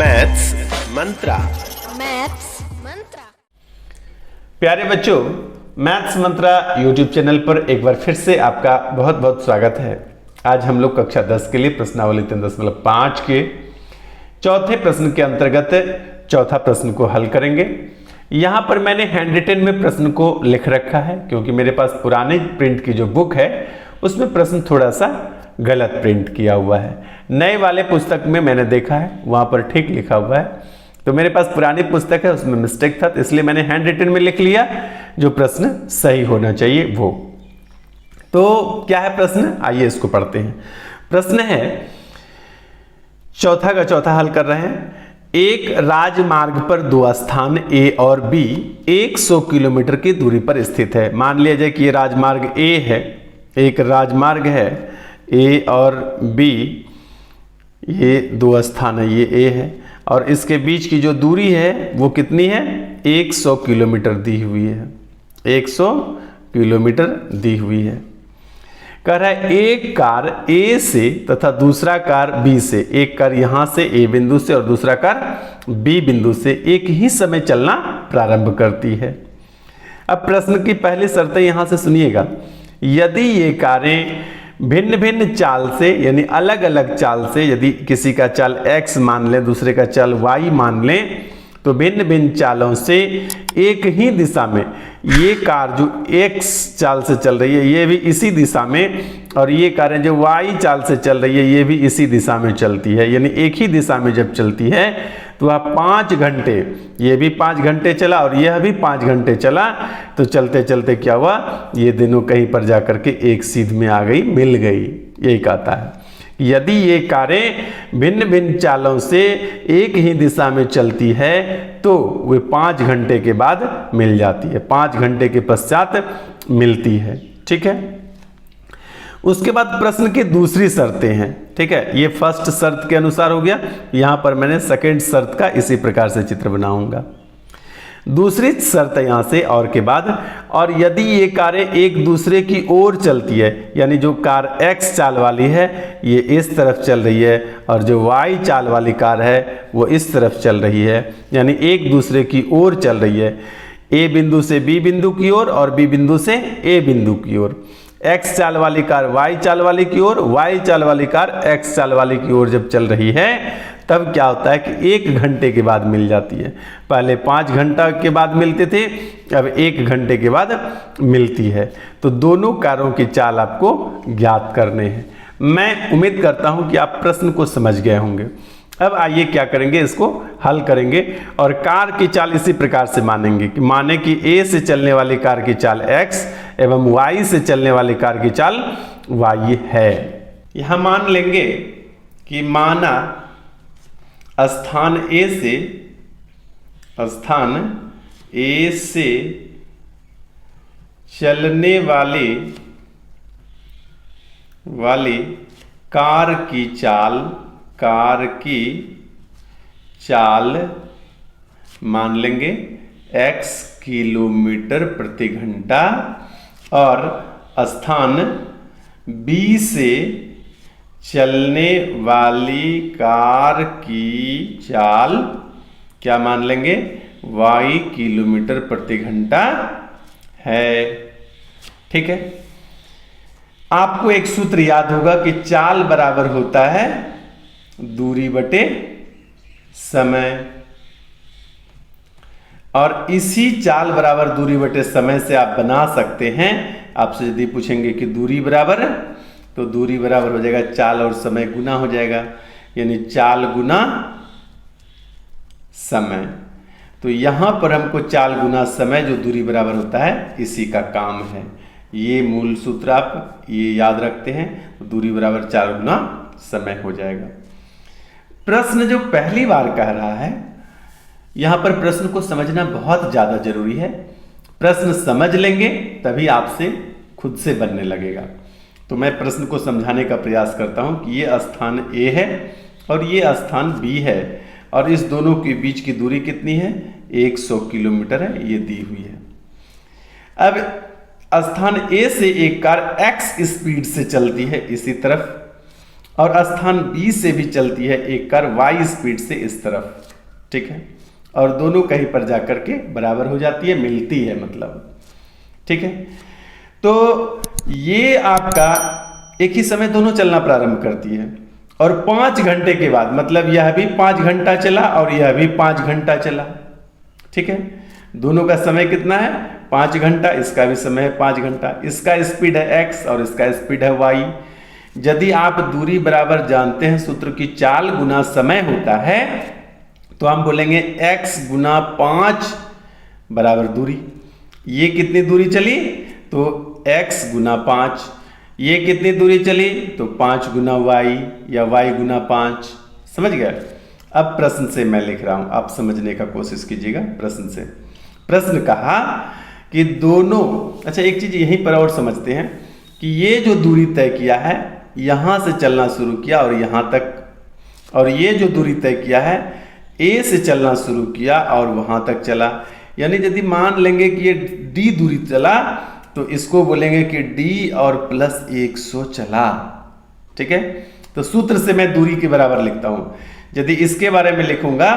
Maths मंत्रा। Maths मंत्रा। प्यारे बच्चों, maths मंत्रा YouTube channel पर एक बार फिर से आपका बहुत बहुत स्वागत है। आज हम लोग कक्षा 10 के लिए प्रश्नावली 3.5 के चौथे प्रश्न के अंतर्गत चौथा प्रश्न को हल करेंगे। यहाँ पर मैंने हैंड रिटन में प्रश्न को लिख रखा है क्योंकि मेरे पास पुराने प्रिंट की जो बुक है उसमें प्रश्न थोड़ा सा गलत प्रिंट किया हुआ है। नए वाले पुस्तक में मैंने देखा है वहाँ पर ठीक लिखा हुआ है, तो मेरे पास पुरानी पुस्तक है उसमें मिस्टेक था, तो इसलिए मैंने हैंड रिटन में लिख लिया जो प्रश्न सही होना चाहिए वो। तो क्या है प्रश्न, आइए इसको पढ़ते हैं। प्रश्न है चौथा का चौथा हल कर रहे हैं। एक राजमार्ग पर दो स्थान ए और बी 100 किलोमीटर की दूरी पर स्थित है। मान लिया जाए कि ये राजमार्ग ए है, एक राजमार्ग है ए और बी, ये दो स्थान है, ये ए है और इसके बीच की जो दूरी है वो कितनी है, 100 किलोमीटर दी हुई है, 100 किलोमीटर दी हुई है। कह रहा है एक कार ए से तथा दूसरा कार बी से, एक कार यहां से ए बिंदु से और दूसरा कार बी बिंदु से एक ही समय चलना प्रारंभ करती है। अब प्रश्न की पहली शर्तें यहां से सुनिएगा। यदि ये कारें भिन्न भिन्न चाल से यानी अलग अलग चाल से, यदि किसी का चाल x मान लें दूसरे का चाल y मान लें, तो भिन्न भिन्न चालों से एक ही दिशा में ये कार जो x चाल से चल रही है ये भी इसी दिशा में, और ये कारें जो y चाल से चल रही है ये भी इसी दिशा में चलती है, यानी एक ही दिशा में जब चलती है तो वह 5 घंटे, ये भी 5 घंटे चला और यह भी 5 घंटे चला, तो चलते चलते क्या हुआ, ये दोनों कहीं पर जाकर के एक सीध में आ गई, मिल गई। यही कहता है यदि ये कारें भिन्न भिन्न चालों से एक ही दिशा में चलती है तो वे 5 घंटे के बाद मिल जाती है, 5 घंटे के पश्चात मिलती है। ठीक है, उसके बाद प्रश्न की दूसरी शर्तें हैं। ठीक है, ये फर्स्ट शर्त के अनुसार हो गया, यहां पर मैंने सेकंड शर्त का इसी प्रकार से चित्र बनाऊंगा। दूसरी शर्त यहां से और के बाद, और यदि ये कारें एक दूसरे की ओर चलती है, यानी जो कार x चाल वाली है ये इस तरफ चल रही है और जो y चाल वाली कार है वो इस तरफ चल रही है, यानी एक दूसरे की ओर चल रही है, a बिंदु से b बिंदु की ओर और b बिंदु से a बिंदु की ओर। x चाल वाली कार y चाल वाली की ओर, y चाल वाली कार x चाल वाली की ओर जब चल रही है तब क्या होता है कि 1 घंटे के बाद मिल जाती है। पहले 5 घंटा के बाद मिलते थे, अब 1 घंटे के बाद मिलती है। तो दोनों कारों की चाल आपको ज्ञात करने हैं। मैं उम्मीद करता हूं कि आप प्रश्न को समझ गए होंगे। अब आइए क्या करेंगे, इसको हल करेंगे और कार की चाल इसी प्रकार से मानेंगे कि माने कि A से चलने वाली कार की चाल x एवं y से चलने वाली कार की चाल y है। यहां मान लेंगे कि माना स्थान A से चलने वाली कार की चाल मान लेंगे x किलोमीटर प्रति घंटा, और स्थान B से चलने वाली कार की चाल क्या मान लेंगे, y किलोमीटर प्रति घंटा है। ठीक है, आपको एक सूत्र याद होगा कि चाल बराबर होता है दूरी बटे समय, और इसी चाल बराबर दूरी बटे समय से आप बना सकते हैं, आपसे यदि पूछेंगे कि दूरी बराबर, तो दूरी बराबर हो जाएगा चाल और समय गुना हो जाएगा, यानी चाल गुना समय। तो यहां पर हमको चाल गुना समय जो दूरी बराबर होता है इसी का काम है। ये मूल सूत्र आप ये याद रखते हैं, तो दूरी बराबर चाल गुना समय हो जाएगा। प्रश्न जो पहली बार कह रहा है, यहां पर प्रश्न को समझना बहुत ज्यादा जरूरी है। प्रश्न समझ लेंगे तभी आपसे खुद से बनने लगेगा। तो मैं प्रश्न को समझाने का प्रयास करता हूं कि ये स्थान A है और ये स्थान B है, और इस दोनों के बीच की दूरी कितनी है, 100 किलोमीटर है, ये दी हुई है। अब स्थान A से एक कार x स्पीड से चलती है इसी तरफ, और स्थान बी से भी चलती है एक कार वाई स्पीड से इस तरफ, ठीक है, और दोनों कहीं पर जाकर के बराबर हो जाती है, मिलती है मतलब, ठीक है। तो ये आपका एक ही समय दोनों चलना प्रारंभ करती है और 5 घंटे के बाद, मतलब यह भी 5 घंटा चला और यह भी 5 घंटा चला, ठीक है। दोनों का समय कितना है? 5 घंटा, इसका भी समय है 5 घंटा। इसका स्पीड है x और इसका स्पीड है y। यदि आप दूरी बराबर जानते हैं, सूत्र की चाल गुना समय होता है, तो हम बोलेंगे x गुना 5 बराबर दूरी। ये कितनी दूरी चली? तो x गुना 5। ये कितनी दूरी चली? तो 5 गुना y या y गुना 5। समझ गए? अब प्रश्न से मैं लिख रहा हूं, आप समझने का कोशिश कीजिएगा प्रश्न से। प्रश्न कहा कि दोनों, अच्छा एक चीज यहीं पर और समझते हैं कि ये जो दूरी तय किया है, यहां से चलना शुरू किया और यहां तक, और ये जो दूरी तय किया है A से चलना शुरू किया और वहां तक चला। यानी यदि मान लेंगे कि ये D दूरी चला, तो इसको बोलेंगे कि D और प्लस 100 चला, ठीक है। तो सूत्र से मैं दूरी के बराबर लिखता हूं। यदि इसके बारे में लिखूंगा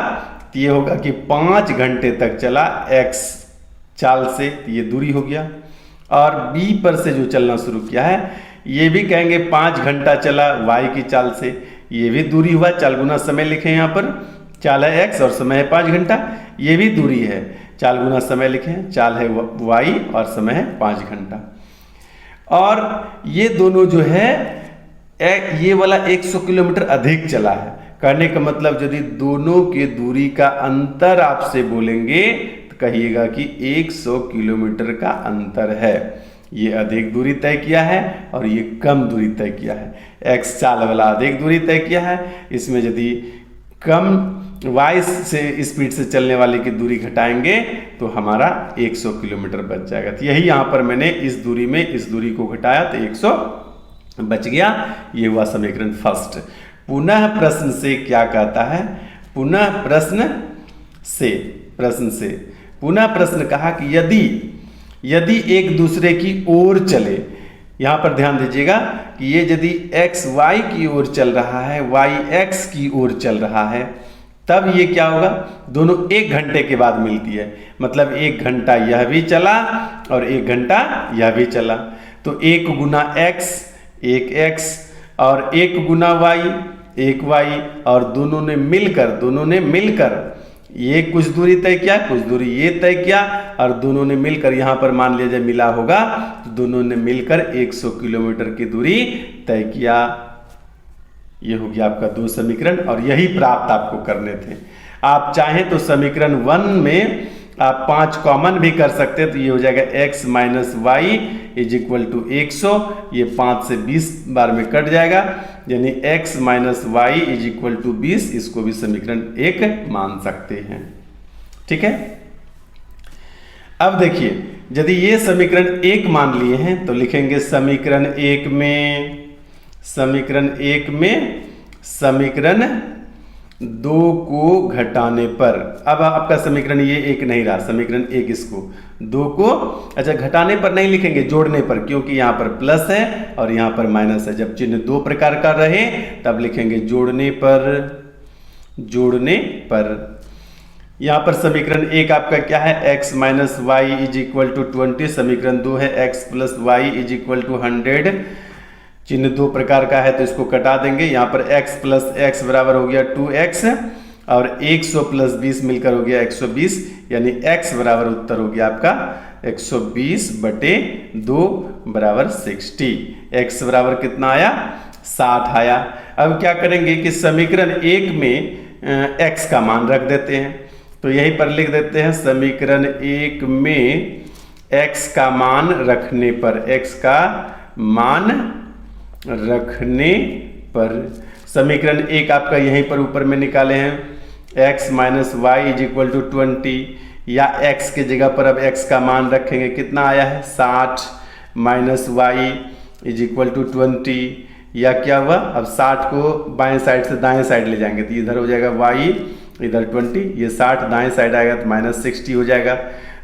तो ये होगा कि 5 घंटे तक चला x चाल से, तो ये दूरी हो गया। और B पर से जो चलना शुरू किया है, ये भी कहेंगे 5 घंटा चला y की चाल से, ये भी दूरी हुआ। चाल गुना समय लिखे यहाँ पर, चाल है x और समय है 5 घंटा, ये भी दूरी है। चाल गुना समय लिखें, चाल है y और समय है 5 घंटा। और ये दोनों जो है ये वाला 100 किलोमीटर अधिक चला है। कहने का मतलब यदि दोनों के दूरी का अंतर आपसे बोलेंगे तो कहिएगा कि 100 किलोमीटर का अंतर है। ये अधिक दूरी तय किया है और ये कम दूरी तय किया है। x चाल वाला अधिक दूरी तय किया है, इसमें यदि कम y से स्पीड से चलने वाले की दूरी घटाएंगे तो हमारा 100 किलोमीटर बच जाएगा। तो यही यहाँ पर मैंने इस दूरी में इस दूरी को घटाया तो 100 बच गया। ये हुआ समीकरण फर्स्ट। पुनः प्रश्न से क्या कहता है? पुनः प्रश्न से पुनः प्रश्न कहा कि यदि एक दूसरे की ओर चले, यहां पर ध्यान दीजिएगा कि ये यदि x y की ओर चल रहा है, y x की ओर चल रहा है, तब ये क्या होगा? दोनों 1 घंटे के बाद मिलती है। मतलब 1 घंटा यह भी चला और 1 घंटा यह भी चला, तो 1 गुना x 1x और 1 गुना y 1y, और दोनों ने मिलकर ये कुछ दूरी तय किया, कुछ दूरी ये तय किया, और दोनों ने मिलकर, यहां पर मान लिया जाए मिला होगा, तो दोनों ने मिलकर 100 किलोमीटर की दूरी तय किया। ये हो गया आपका 2 समीकरण, और यही प्राप्त आपको करने थे। आप चाहें तो समीकरण 1 में आप 5 कॉमन भी कर सकते हैं, तो ये हो जाएगा x minus y is equal to 100। ये 5 से 20 बार में कट जाएगा, यानी x minus y is equal to 20। इसको भी समीकरण 1 मान सकते हैं, ठीक है। अब देखिए, यदि ये समीकरण 1 मान लिए हैं तो लिखेंगे समीकरण 1 में समीकरण 2 को घटाने पर, अब आपका समीकरण ये 1 नहीं रहा, समीकरण 1 इसको 2 को, अच्छा घटाने पर नहीं लिखेंगे, जोड़ने पर, क्योंकि यहाँ पर प्लस है और यहाँ पर माइनस है। जब चिन्ह 2 प्रकार का रहे तब लिखेंगे जोड़ने पर। यहाँ पर समीकरण 1 आपका क्या है? x minus y is equal to 20। समीकरण 2 है x plus y is equal to 100। चिन्ह 2 प्रकार का है तो इसको कटा देंगे। यहाँ पर x प्लस x बराबर हो गया 2x, और 100 प्लस 20 मिलकर हो गया 120, यानी x बराबर उत्तर हो गया आपका 120 बटे 2 बराबर 60। x बराबर कितना आया? 60 आया। अब क्या करेंगे कि समीकरण 1 में x का मान रख देते हैं, तो यहीं पर लिख देते हैं समीकरण 1 में x का मान रखने पर समीकरण 1 आपका यहीं पर ऊपर में निकाले हैं x minus y is equal to 20, या x के जगह पर अब x का मान रखेंगे, कितना आया है? 60 minus y is equal to 20, या क्या हुआ? अब 60 को बाएं साइड से दाएं साइड ले जाएंगे तो इधर हो जाएगा y, इधर 20, ये 60 दाएं साइड आएगा तो माइनस 60 हो जाएगा।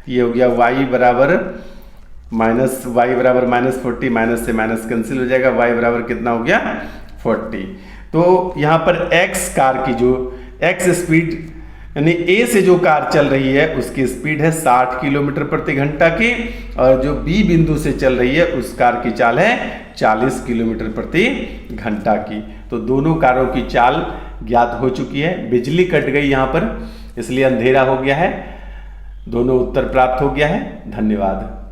ये हो गया y बराबर -40, माइनस से माइनस कैंसिल हो जाएगा, y बराबर कितना हो गया? 40। तो यहाँ पर x कार की जो x स्पीड यानी A से जो कार चल रही है उसकी स्पीड है 60 किलोमीटर प्रति घंटा की, और जो B बिंदु से चल रही है उस कार की चाल है 40 किलोमीटर प्रति घंटा की। तो दोनों कारों की चाल ज्ञात हो चुकी है। बिजली कट गई यहाँ पर, इसलिए अंधेरा हो गया है। दोनों उत्तर प्राप्त हो गया है। धन्यवाद।